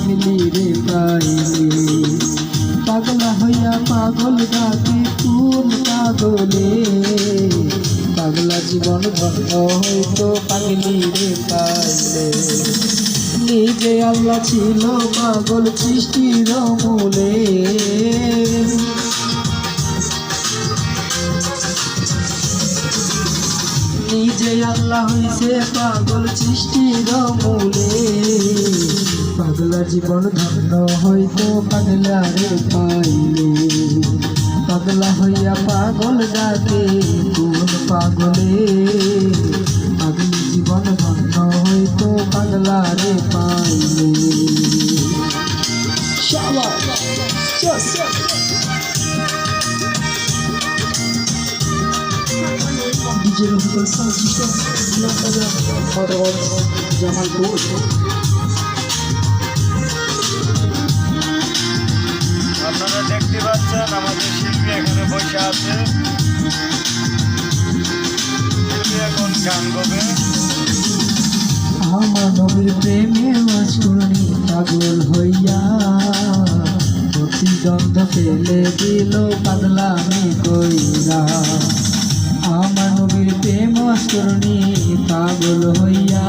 পাগলি রে পাইলে। পাগলা হইয়া পাগল ডাকে কোন পাগলে, পাগলা জীবন ধন্য হইতো পাগলি রে পাইলে। নিজে আল্লাহ ছিল পাগল সৃষ্টির মূলে, নিজে আল্লাহ হইছে পাগল সৃষ্টির মূলে। পাগলা জীবন ধন্য হইতো পাগলা রে পাইলে। পাগলা হইয়া পাগল ডাকে কোন পাগলে, পাগলি জীবন ধন্য হইতো পাগলা রে পাইলে। DJ Rufus Sound System, Jamalpur. আপনারা দেখতে পাচ্ছেন আমাদের শিল্পী এখানে বসে আছে, শিল্পী এখন গান গাবে। আমার নবীর প্রেমে মাস্টুনি পাগল হইয়া প্রতিদ্বন্দ্ব ফেলে দিল পাগলামি কইরা। আমার নবীর প্রেম মাস্টুনি পাগল হইয়া